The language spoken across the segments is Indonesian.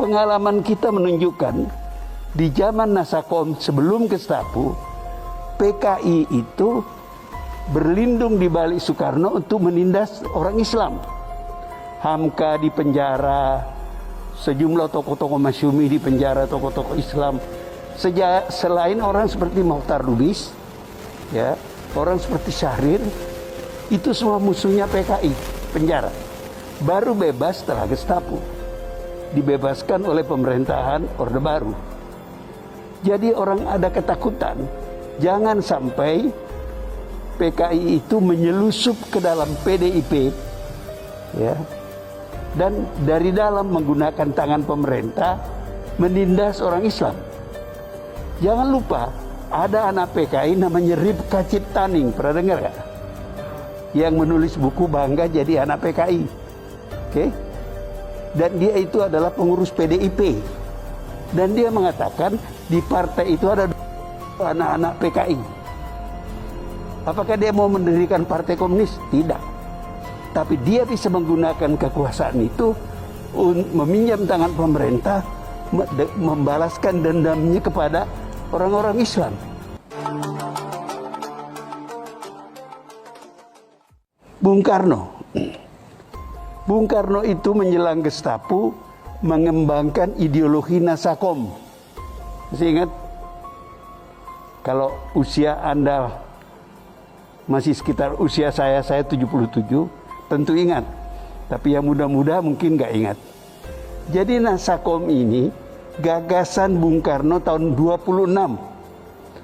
pengalaman kita menunjukkan di zaman Nasakom sebelum Gestapo, PKI itu berlindung di balik Soekarno untuk menindas orang Islam. Hamka di penjara, sejumlah tokoh-tokoh Masyumi di penjara, tokoh-tokoh Islam. Selain orang seperti Mokhtar Lubis, ya, orang seperti Syahrir, itu semua musuhnya PKI, penjara. Baru bebas setelah Gestapo, dibebaskan oleh pemerintahan Orde Baru. Jadi orang ada ketakutan, jangan sampai PKI itu menyelusup ke dalam PDIP, ya, dan dari dalam menggunakan tangan pemerintah menindas orang Islam. Jangan lupa ada anak PKI namanya Ripka Ciptaning, pernah dengar gak? Yang menulis buku Bangga Jadi Anak PKI, oke? Dan dia itu adalah pengurus PDIP, dan dia mengatakan di partai itu ada anak-anak PKI. Apakah dia mau mendirikan partai komunis? Tidak. Tapi dia bisa menggunakan kekuasaan itu meminjam tangan pemerintah, membalaskan dendamnya kepada orang-orang Islam. Bung Karno itu menjelang Gestapo mengembangkan ideologi Nasakom. Masih ingat? Kalau usia Anda masih sekitar usia saya 77, tentu ingat. Tapi yang muda-muda mungkin nggak ingat. Jadi Nasakom ini gagasan Bung Karno tahun 26.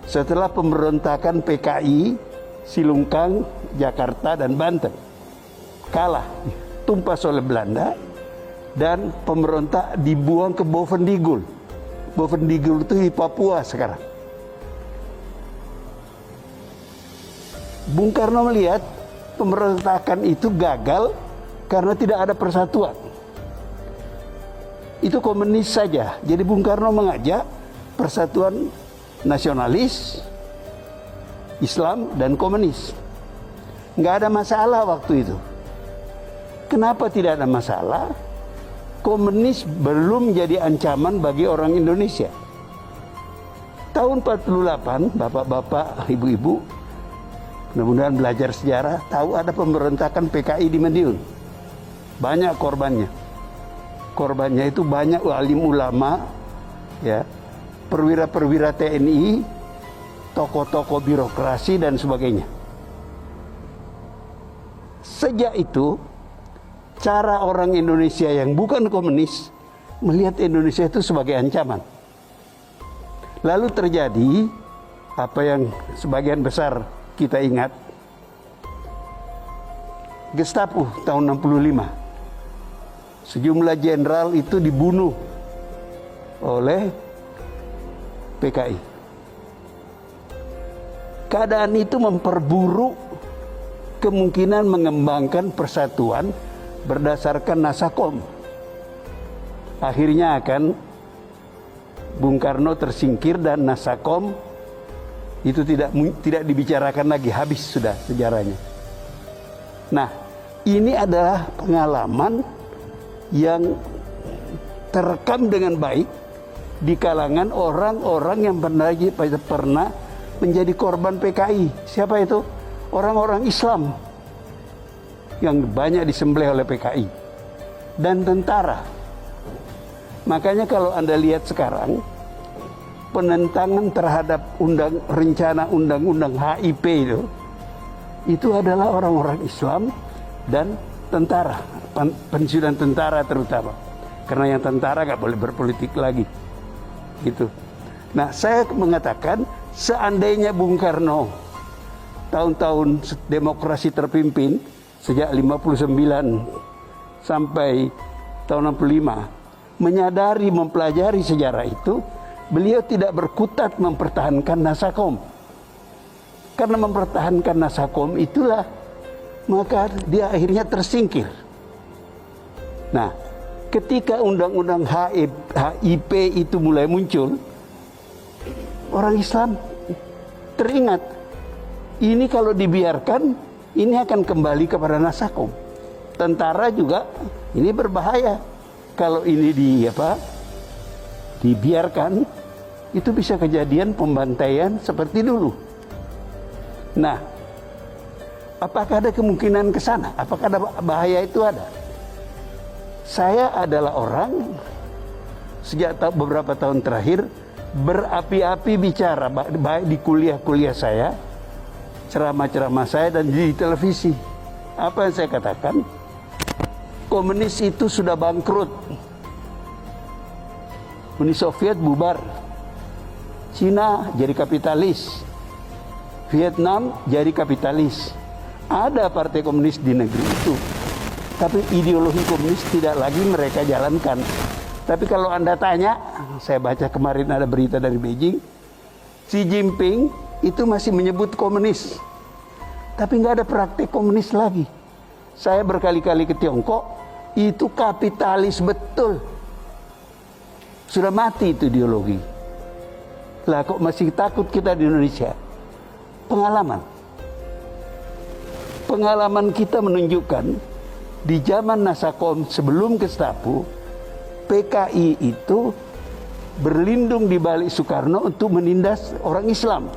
Setelah pemberontakan PKI, Silungkang, Jakarta, dan Banten. Kalah, tumpas oleh Belanda, dan pemberontak dibuang ke Bovendigul. Bovendigul itu di Papua sekarang. Bung Karno melihat pemberontakan itu gagal karena tidak ada persatuan. Itu komunis saja. Jadi Bung Karno mengajak persatuan nasionalis, Islam, dan komunis. Nggak ada masalah waktu itu. Kenapa tidak ada masalah? Komunis belum jadi ancaman bagi orang Indonesia. Tahun 48, bapak-bapak, ibu-ibu, mudah-mudahan belajar sejarah, tahu ada pemberontakan PKI di Madiun. Banyak korbannya. Korbannya itu banyak alim ulama, ya, perwira-perwira TNI, tokoh-tokoh birokrasi, dan sebagainya. Sejak itu, cara orang Indonesia yang bukan komunis melihat Indonesia itu sebagai ancaman. Lalu terjadi apa yang sebagian besar kita ingat, Gestapo tahun 65. Sejumlah jenderal itu dibunuh oleh PKI. Keadaan itu memperburuk kemungkinan mengembangkan persatuan berdasarkan Nasakom. Akhirnya akan Bung Karno tersingkir dan Nasakom itu tidak dibicarakan lagi, habis sudah sejarahnya. Nah, ini adalah pengalaman yang terekam dengan baik di kalangan orang-orang yang pernah menjadi korban PKI. Siapa itu? Orang-orang Islam yang banyak disembelih oleh PKI dan tentara. Makanya kalau Anda lihat sekarang penentangan terhadap rencana undang-undang HIP itu adalah orang-orang Islam dan tentara, pensiunan tentara terutama, karena yang tentara nggak boleh berpolitik lagi, gitu. Nah, saya mengatakan seandainya Bung Karno tahun-tahun demokrasi terpimpin sejak 59 sampai tahun 65 menyadari, mempelajari sejarah itu, beliau tidak berkutat mempertahankan Nasakom. Karena mempertahankan Nasakom itulah maka dia akhirnya tersingkir. Nah, ketika undang-undang HIP itu mulai muncul, orang Islam teringat, ini kalau dibiarkan, ini akan kembali kepada Nasakom. Tentara juga, ini berbahaya. Kalau ini dibiarkan, itu bisa kejadian pembantaian seperti dulu. Nah, apakah ada kemungkinan ke sana? Apakah ada bahaya itu ada? Saya adalah orang sejak beberapa tahun terakhir berapi-api bicara, baik di kuliah-kuliah saya, ceramah-ceramah saya, dan di televisi. Apa yang saya katakan? Komunis itu sudah bangkrut. Uni Soviet bubar. Cina jadi kapitalis. Vietnam jadi kapitalis. Ada partai komunis di negeri itu. Tapi ideologi komunis tidak lagi mereka jalankan. Tapi kalau Anda tanya, saya baca kemarin ada berita dari Beijing, Xi Jinping itu masih menyebut komunis. Tapi nggak ada praktek komunis lagi. Saya berkali-kali ke Tiongkok, itu kapitalis betul. Sudah mati itu ideologi. Lah kok masih takut kita di Indonesia? Pengalaman kita menunjukkan di zaman Nasakom sebelum Gestapo, PKI itu berlindung di balik Soekarno untuk menindas orang Islam.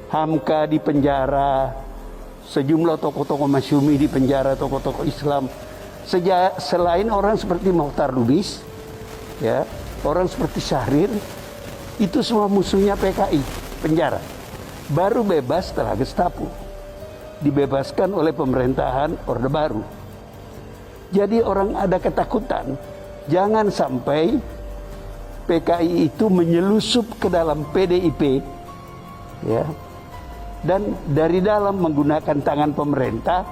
Hamka di penjara, sejumlah tokoh-tokoh Masyumi di penjara, tokoh-tokoh Islam. Selain orang seperti Mokhtar Lubis, ya, orang seperti Syahrir, itu semua musuhnya PKI, penjara. Baru bebas setelah Gestapo, dibebaskan oleh pemerintahan Orde Baru. Jadi orang ada ketakutan, jangan sampai PKI itu menyelusup ke dalam PDIP, ya, dan dari dalam menggunakan tangan pemerintah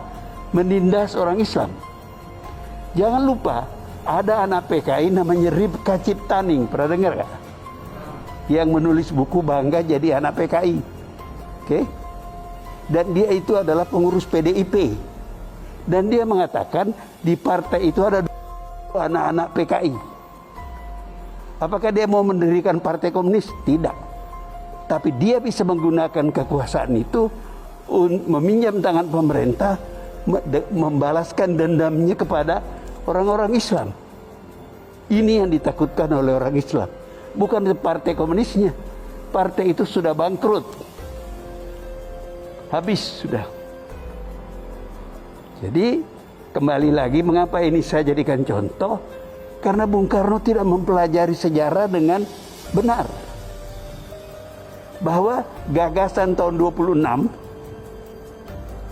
menindas orang Islam. Jangan lupa ada anak PKI namanya Ripka Ciptaning, pernah dengar gak? Yang menulis buku Bangga Jadi Anak PKI, oke? Dan dia itu adalah pengurus PDIP. Dan dia mengatakan di partai itu ada anak-anak PKI. Apakah dia mau mendirikan partai komunis? Tidak. Tapi dia bisa menggunakan kekuasaan itu meminjam tangan pemerintah, membalaskan dendamnya kepada orang-orang Islam. Ini yang ditakutkan oleh orang Islam. Bukan partai komunisnya. Partai itu sudah bangkrut. Habis sudah. Jadi kembali lagi, mengapa ini saya jadikan contoh? Karena Bung Karno tidak mempelajari sejarah dengan benar. Bahwa gagasan tahun 26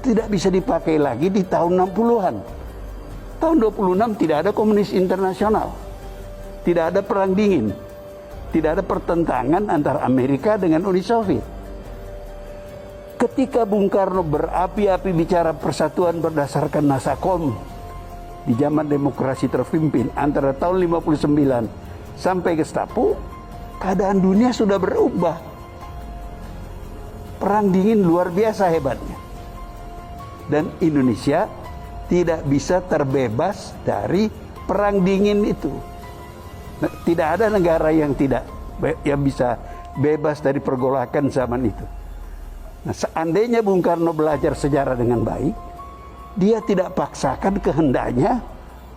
tidak bisa dipakai lagi di tahun 60-an. Tahun 26 tidak ada komunis internasional. Tidak ada perang dingin. Tidak ada pertentangan antara Amerika dengan Uni Soviet. Ketika Bung Karno berapi-api bicara persatuan berdasarkan Nasakom di zaman demokrasi terpimpin antara tahun 59 sampai Gestapo, keadaan dunia sudah berubah. Perang dingin luar biasa hebatnya. Dan Indonesia tidak bisa terbebas dari perang dingin itu. Tidak ada negara yang bisa bebas dari pergolakan zaman itu. Nah, seandainya Bung Karno belajar sejarah dengan baik, dia tidak paksakan kehendaknya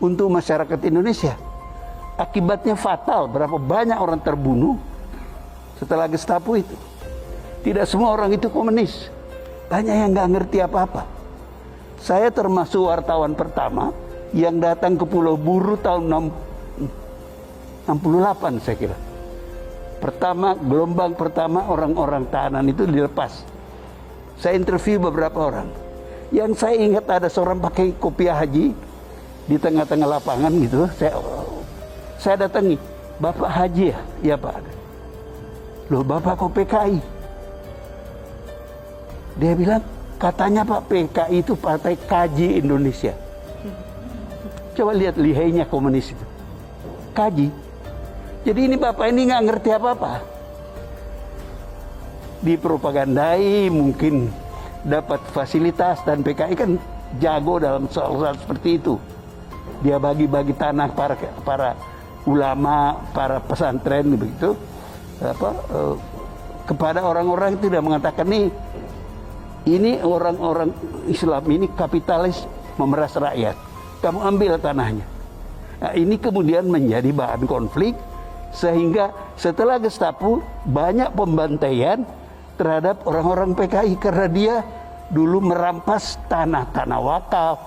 untuk masyarakat Indonesia. Akibatnya fatal, berapa banyak orang terbunuh setelah Gestapo itu. Tidak semua orang itu komunis. Banyak yang nggak ngerti apa-apa. Saya termasuk wartawan pertama yang datang ke Pulau Buru tahun 68 saya kira. Gelombang pertama orang-orang tahanan itu dilepas. Saya interview beberapa orang. Yang saya ingat ada seorang pakai kopiah haji di tengah-tengah lapangan gitu. Saya datangi, Bapak Haji ya? Ya Pak. Loh Bapak kok PKI? Dia bilang, katanya Pak PKI itu Partai Kaji Indonesia. Coba lihat lihainya komunis itu. Kaji. Jadi ini Bapak ini nggak ngerti apa-apa. Dipropagandai, mungkin dapat fasilitas, dan PKI kan jago dalam soal-soal seperti itu. Dia bagi-bagi tanah para ulama, para pesantren begitu, kepada orang-orang yang tidak mengatakan ini orang-orang Islam ini kapitalis memeras rakyat, kamu ambil tanahnya. Nah, ini kemudian menjadi bahan konflik Sehingga setelah Gestapo banyak pembantaian terhadap orang-orang PKI karena dia dulu merampas tanah-tanah wakaf,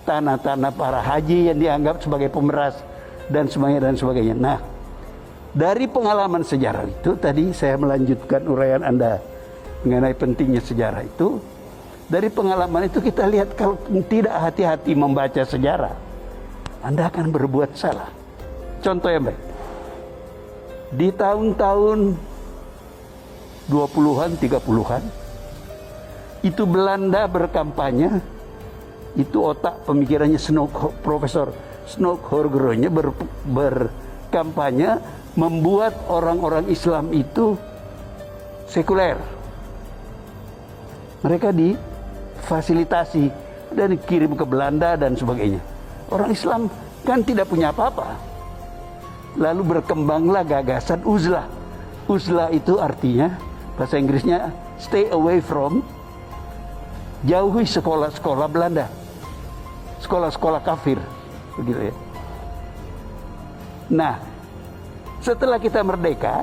tanah-tanah para haji yang dianggap sebagai pemeras dan sebagainya. Nah, dari pengalaman sejarah itu tadi saya melanjutkan uraian Anda mengenai pentingnya sejarah itu. Dari pengalaman itu kita lihat kalau tidak hati-hati membaca sejarah, Anda akan berbuat salah. Contoh yang baik. Di tahun-tahun 20-an, 30-an, itu Belanda berkampanye, itu otak pemikirannya Profesor Snoeck-Horgeroonya berkampanye membuat orang-orang Islam itu sekuler. Mereka difasilitasi dan dikirim ke Belanda dan sebagainya. Orang Islam kan tidak punya apa-apa. Lalu berkembanglah gagasan uzlah. Uzlah itu artinya bahasa Inggrisnya stay away from, jauhi sekolah-sekolah Belanda, sekolah-sekolah kafir, begitu ya. Nah, setelah kita merdeka,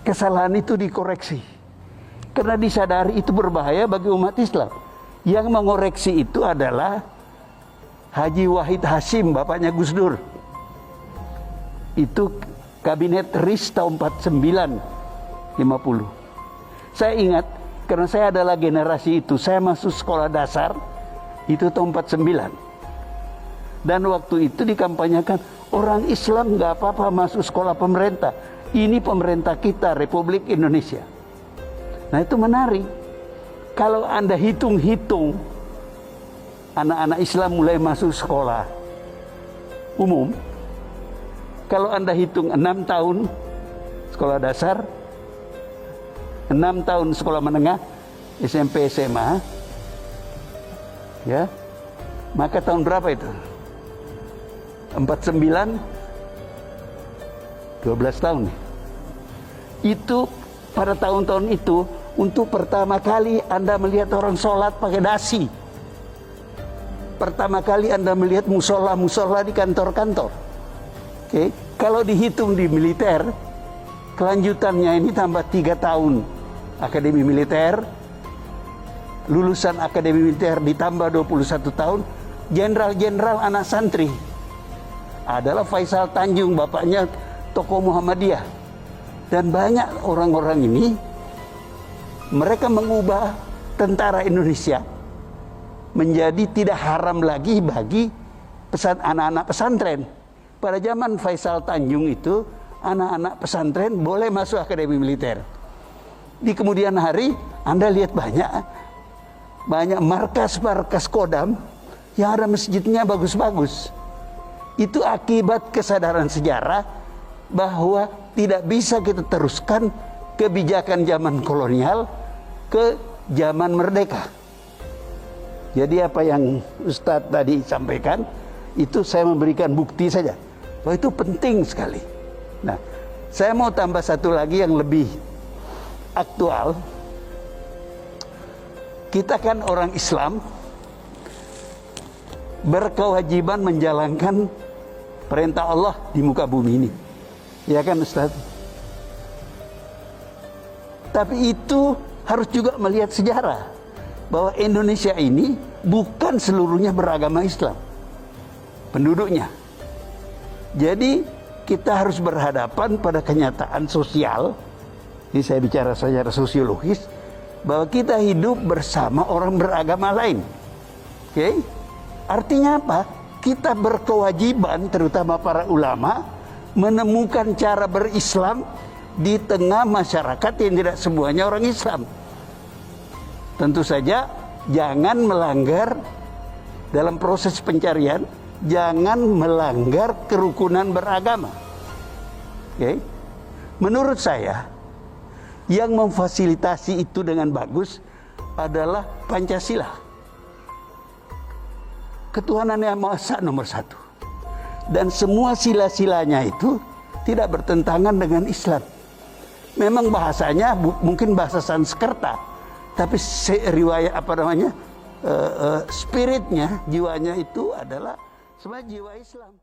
kesalahan itu dikoreksi karena disadari itu berbahaya bagi umat Islam. Yang mengoreksi itu adalah Haji Wahid Hasyim, bapaknya Gus Dur. Itu kabinet RIS tahun 49-50. Saya ingat karena saya adalah generasi itu. Saya masuk sekolah dasar itu tahun 49. Dan waktu itu dikampanyekan orang Islam nggak apa-apa masuk sekolah pemerintah. Ini pemerintah kita, Republik Indonesia. Nah, itu menarik. Kalau Anda hitung-hitung anak-anak Islam mulai masuk sekolah umum, kalau Anda hitung 6 tahun sekolah dasar, 6 tahun sekolah menengah, SMP, SMA, ya, maka tahun berapa itu? 49, 12 tahun. Itu pada tahun-tahun itu untuk pertama kali Anda melihat orang sholat pakai dasi. Pertama kali Anda melihat musola-musola di kantor-kantor. Oke, kalau dihitung di militer, kelanjutannya ini tambah 3 tahun akademi militer, lulusan akademi militer ditambah 21 tahun, jenderal-jenderal anak santri adalah Faisal Tanjung, bapaknya tokoh Muhammadiyah. Dan banyak orang-orang ini, mereka mengubah tentara Indonesia menjadi tidak haram lagi bagi anak-anak pesantren. Pada zaman Faisal Tanjung itu, anak-anak pesantren boleh masuk akademi militer. Di kemudian hari, Anda lihat banyak markas-markas Kodam yang ada masjidnya bagus-bagus. Itu akibat kesadaran sejarah bahwa tidak bisa kita teruskan kebijakan zaman kolonial ke zaman merdeka. Jadi apa yang Ustadz tadi sampaikan, itu saya memberikan bukti saja bahwa itu penting sekali. Nah, saya mau tambah satu lagi yang lebih aktual. Kita kan orang Islam berkewajiban menjalankan perintah Allah di muka bumi ini. Ya kan Ustaz? Tapi itu harus juga melihat sejarah bahwa Indonesia ini bukan seluruhnya beragama Islam penduduknya. Jadi kita harus berhadapan pada kenyataan sosial. Ini saya bicara secara sosiologis bahwa kita hidup bersama orang beragama lain. Oke? Artinya apa? Kita berkewajiban, terutama para ulama, menemukan cara berislam di tengah masyarakat yang tidak semuanya orang Islam. Tentu saja jangan melanggar dalam proses pencarian, jangan melanggar kerukunan beragama. Oke? Menurut saya, yang memfasilitasi itu dengan bagus adalah Pancasila. Ketuhanan yang Maha Esa nomor 1. Dan semua sila-silanya itu tidak bertentangan dengan Islam. Memang bahasanya mungkin bahasa Sanskerta, tapi riwayat spiritnya, jiwanya itu adalah sebenarnya jiwa Islam.